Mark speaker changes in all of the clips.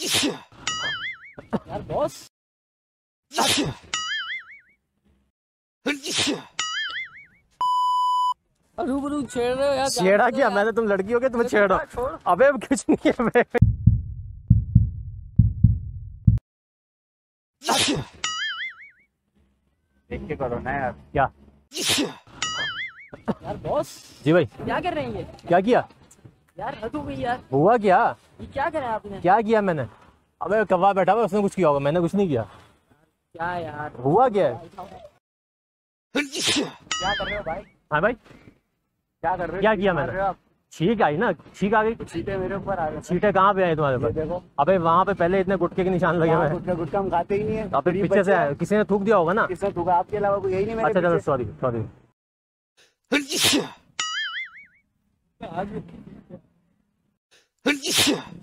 Speaker 1: यार बॉस रूबरू छेड़ रहे हो यार।
Speaker 2: छेड़ा क्या मैंने? तुम लड़की हो गए तुम्हें छेड़ो? अबे कुछ नहीं है मैं। देख के करो ना यार। क्या
Speaker 1: यार बॉस
Speaker 2: जी भाई
Speaker 1: क्या कर रहे हैं ये?
Speaker 2: क्या किया
Speaker 1: यार हद हो गई यार।
Speaker 2: हुआ क्या?
Speaker 1: ये क्या करा आपने?
Speaker 2: क्या किया मैंने? अबे कव्वा बैठा हुआ उसने कुछ किया होगा, मैंने कुछ नहीं किया।
Speaker 1: क्या यार
Speaker 2: हुआ क्या है?
Speaker 1: क्या कर रहे हो भाई?
Speaker 2: हाँ भाई
Speaker 1: क्या कर रहे हो?
Speaker 2: क्या किया मैंने? छींक आई ना, छींक आ गई।
Speaker 1: चीटे मेरे ऊपर आ गए।
Speaker 2: छींटे कहाँ पे आए तुम्हारे ऊपर?
Speaker 1: देखो
Speaker 2: अबे वहाँ पे पहले इतने गुटके के निशान लगे हुए हैं।
Speaker 1: गुटका गुटका हम खाते ही नहीं है।
Speaker 2: अबे पीछे से आए, किसी ने थूक दिया होगा ना।
Speaker 1: किसने थूका? आपके अलावा कोई यही नहीं मेरे
Speaker 2: अच्छा चलो
Speaker 1: पीछे।
Speaker 2: Sorry sorry.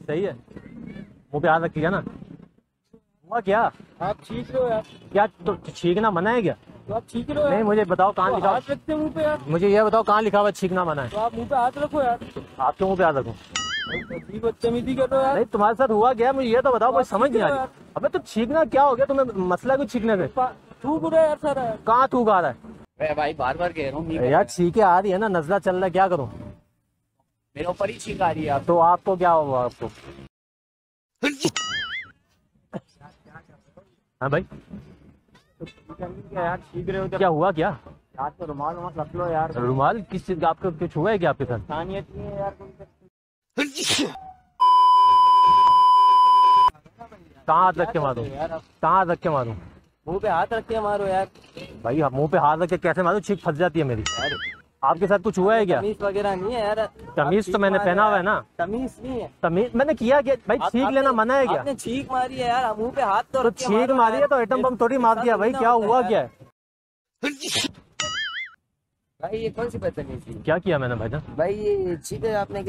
Speaker 2: सही है, मुँह पे हाथ रख लिया ना। हुआ क्या?
Speaker 1: आप छींक रहे हो यार।
Speaker 2: क्या तो छींकना मना है क्या?
Speaker 1: तो आप छींक रहे हो
Speaker 2: नहीं
Speaker 1: यार।
Speaker 2: मुझे बताओ कहाँ
Speaker 1: तो
Speaker 2: लिखा?
Speaker 1: हाथ रखते हैं मुंह पे यार।
Speaker 2: मुझे ये बताओ कहाँ लिखा हुआ छींकना मना है?
Speaker 1: तो आप मुंह पे हाथ रखो यार।
Speaker 2: आपके मुँह पे हाथ रखूं?
Speaker 1: अजीब बदतमीजी कर रहे हो यार।
Speaker 2: नहीं तुम्हारे साथ हुआ क्या मुझे ये तो बताओ, कोई
Speaker 1: आप
Speaker 2: समझ नहीं आ
Speaker 1: छींक रहे हो
Speaker 2: रही। अबे तो छींकना क्या हो गया तुम्हें? मसला कुछ छींकने से?
Speaker 1: थूक रहे हो यार सारा।
Speaker 2: कहाँ थूक आ रहा
Speaker 1: मैं भाई बार बार कह रहा हूँ
Speaker 2: है? यार छींके आ रही है ना, नजला चल रहा है, क्या करूँ?
Speaker 1: मेरे ऊपर ही छींक आ रही है आप।
Speaker 2: तो आपको क्या हुआ आपको? हाँ भाई
Speaker 1: यार छींक रहे हो जब।
Speaker 2: क्या हुआ क्या?
Speaker 1: यार तो रुमाल वमाल रख लो यार।
Speaker 2: रुमाल किस चीज का? आपको कुछ हुआ है क्या आपके साथ?
Speaker 1: इंसानियत नहीं है यार।
Speaker 2: कहाँ हाथ रख के मारूं?
Speaker 1: यार आप
Speaker 2: कहाँ हाथ रख के मारूं?
Speaker 1: मुंह पे हाथ रख के मारो यार।
Speaker 2: भाई मुंह पे हाथ रख के कैसे मारूं? छींक फंस जाती है मेरी। आपके साथ कुछ हुआ है क्या?
Speaker 1: तमीज वगैरह नहीं है यार।
Speaker 2: तमीज तो मैंने पहना हुआ है ना।
Speaker 1: तमीज नहीं है।
Speaker 2: तमीज मैंने किया क्या भाई? छींक लेना मना है क्या?
Speaker 1: आपने छींक मारी है यार। मुंह पे हाथ तो
Speaker 2: तो
Speaker 1: रख के
Speaker 2: छींक
Speaker 1: मारो
Speaker 2: मारी है
Speaker 1: यार।
Speaker 2: तो एटम बम थोड़ी मार दिया भाई। क्या हुआ क्या है?
Speaker 1: भाई ये कौन सी बदतमीजी?
Speaker 2: क्या किया मैंने भाईजान?
Speaker 1: भाई ये छींके आपने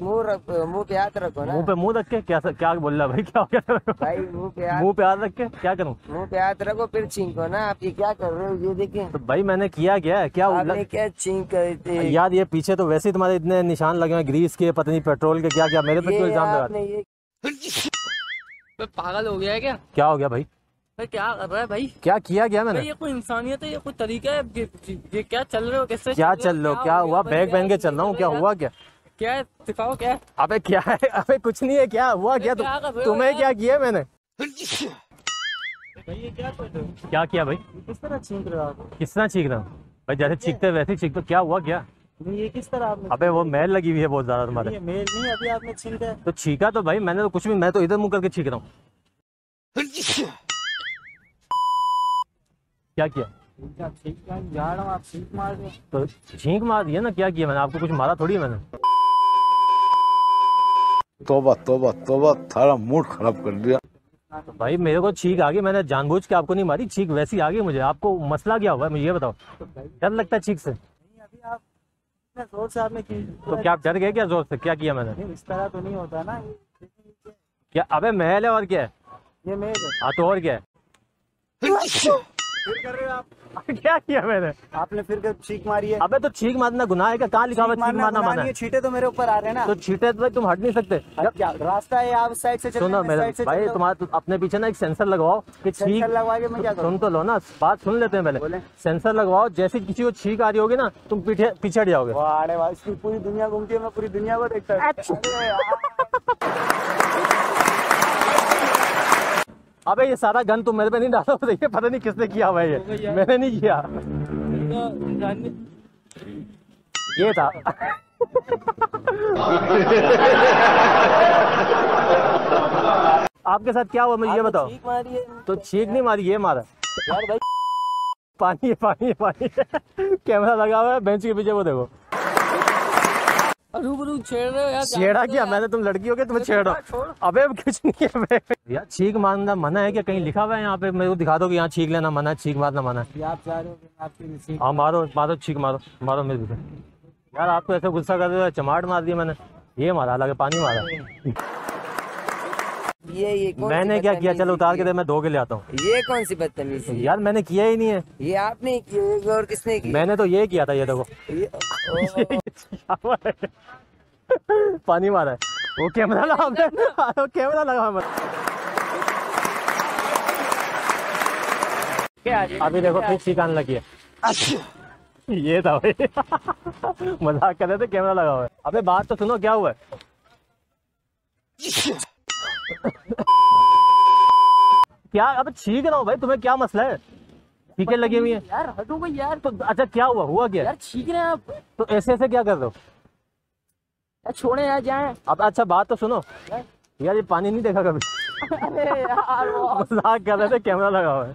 Speaker 1: मुंह पे हाथ रखो ना।
Speaker 2: मुंह पे मुंह रख के क्या बोल रहा भाई? क्या हो गया?
Speaker 1: भाई मुंह पे हाथ।
Speaker 2: मुंह पे हाथ रख के क्या करूं?
Speaker 1: मुंह पे हाथ रखो फिर छींको ना। आप ये क्या कर रहे हो? ये देखें
Speaker 2: तो भाई मैंने किया क्या है? क्या
Speaker 1: आपने क्या छींक कर
Speaker 2: यार ये पीछे तो वैसे ही तुम्हारे इतने निशान लगे हैं, ग्रीस के, पता नहीं पेट्रोल के, क्या क्या मेरे पे क्यों इल्जाम लगा?
Speaker 1: आपने ये पागल हो गया है क्या?
Speaker 2: क्या हो गया भाई?
Speaker 1: भाई क्या कर रहा है भाई?
Speaker 2: क्या किया क्या
Speaker 1: भाई
Speaker 2: मैंने?
Speaker 1: ये कोई इंसानियत है? ये कोई तरीका है? ये क्या चल रहे हो? कैसे
Speaker 2: क्या चल रहे हो? क्या
Speaker 1: हो
Speaker 2: हुआ?
Speaker 1: गया?
Speaker 2: बैग पहन के चल रहा हूँ, क्या हुआ क्या?
Speaker 1: क्या है? दिखाओ क्या है?
Speaker 2: अबे क्या है? अबे कुछ नहीं है। क्या हुआ? क्या
Speaker 1: क्या कर रहे हो
Speaker 2: तुम्हें
Speaker 1: यार?
Speaker 2: क्या किया मैंने?
Speaker 1: भाई ये क्या कर रहे हो?
Speaker 2: क्या किया भाई?
Speaker 1: किस तरह छींक रहे हो आप?
Speaker 2: किस तरह छींक रहा हूँ भाई? जैसे छींकते वैसे ही छींक। तो क्या हुआ क्या?
Speaker 1: ये किस तरह आपने?
Speaker 2: अबे वो मैल लगी हुई है बहुत ज्यादा तुम्हारे।
Speaker 1: ये मेल नहीं, अभी आपने छींका है।
Speaker 2: तो छींका तो भाई मैंने तो कुछ भी, मैं तो इधर मुंह करके छींक रहा हूँ। क्या किया?
Speaker 1: जा रहा हूँ आप छींक मार रहे हो।
Speaker 2: तो छींक मार दिया ना। क्या किया मैंने? आपको कुछ मारा थोड़ी है मैंने।
Speaker 3: तोबा तोबा तोबा, थारा मूड खराब कर दिया।
Speaker 2: तो भाई मेरे को छींक आ गई, मैंने जानबूझ के आपको नहीं मारी, छींक वैसी आ गई मुझे। आपको मसला क्या हुआ है मुझे ये बताओ। डर लगता है छींक से?
Speaker 1: नहीं अभी आप इतने जोर से आपने की।
Speaker 2: तो क्या आप डर गए क्या जोर से? क्या किया मैंने?
Speaker 1: नहीं, इस तरह तो नहीं होता ना।
Speaker 2: क्या? अबे महल है और क्या है?
Speaker 1: ये मेल है।
Speaker 2: हाँ तो और क्या है?
Speaker 1: फिर कर रहे हो आप?
Speaker 2: क्या किया मैंने?
Speaker 1: आपने फिर छींक मारी है।
Speaker 2: अबे तो छींक मारना गुनाह है क्या? कहाँ लिखा हुआ छींक मारना
Speaker 1: गुनाह
Speaker 2: मना
Speaker 1: नहीं
Speaker 2: है?
Speaker 1: है। छींटे तो मेरे ऊपर आ रहे हैं ना।
Speaker 2: तो छींटे तो भाई तुम हट नहीं सकते।
Speaker 1: अब क्या रास्ता है? आप साइड से चलो।
Speaker 2: सुनो मेरे भाई, तुम्हारा अपने पीछे ना एक सेंसर लगवाओ कि छींक
Speaker 1: लगवा के मैं क्या करूं?
Speaker 2: सुन तो लो ना, बात सुन लेते हैं पहले। सेंसर लगवाओ, जैसे किसी को छींक आ रही होगी ना तुम पीछे हट जाओगे।
Speaker 1: अरे वाह, इसकी पूरी दुनिया घूमती है। मैं पूरी दुनिया को देखता
Speaker 2: अबे ये सारा गन तुम मेरे पे नहीं डालो। देखिए पता नहीं किसने किया हुआ है ये। मैंने नहीं किया। ये था। आपके साथ क्या हुआ मुझे ये बताओ।
Speaker 1: छींक मारी है
Speaker 2: तो छींक नहीं मारी, ये मारा।
Speaker 1: यार भाई।
Speaker 2: पानी है पानी है पानी है। कैमरा लगा हुआ है बेंच के पीछे, वो देखो।
Speaker 1: रूबरू छेड़ रहे हो यार।
Speaker 2: छेड़ा क्या मैंने? तुम लड़की हो गए तुम्हें छेड़ो? अबे कुछ नहीं है मैं। यार छींक मारना मना है क्या? कहीं लिखा हुआ है यहाँ पे? मेरे को दिखा दो कि यहाँ छींक लेना मना है, छींक मारना मना है।
Speaker 1: आप जा रहे हो कि आपकी?
Speaker 2: हाँ मारो मारो, छींक मारो, मारो मेरे पीछे। यार आपको ऐसे गुस्सा कर रहे हो? चमाट मार दिया मैंने। ये मारा, हालांकि पानी मारा।
Speaker 1: ये
Speaker 2: मैंने क्या किया? चलो उतार के दे, मैं धो के ले आता हूँ।
Speaker 1: ये कौन सी बदतमीजी?
Speaker 2: यार मैंने किया ही नहीं है।
Speaker 1: ये आपने किया और किसने किया?
Speaker 2: मैंने तो ये किया था, ये देखो।
Speaker 1: ये
Speaker 2: पानी मारा है। वो कैमरा लगा हमने, वो कैमरा लगा हमने। अभी देखो फिर छींक आने लगी है। ये था भाई। मजाक कर रहे थे, कैमरा लगा हुआ है। अबे बात तो सुनो, क्या हुआ है? क्या अब छींक रहा हूँ भाई, तुम्हें क्या मसला है? छींकें लगी हुई है
Speaker 1: यार, हटो यार।
Speaker 2: तो अच्छा क्या हुआ क्या?
Speaker 1: यार छींक रहे हैं आप
Speaker 2: तो ऐसे ऐसे क्या कर रहे हो?
Speaker 1: यार, छोड़े यार, जाए।
Speaker 2: अब अच्छा बात तो सुनो यार, ये पानी नहीं देखा कभी?
Speaker 1: अरे यार,
Speaker 2: मजाक कर रहे थे, कैमरा लगा हुआ है।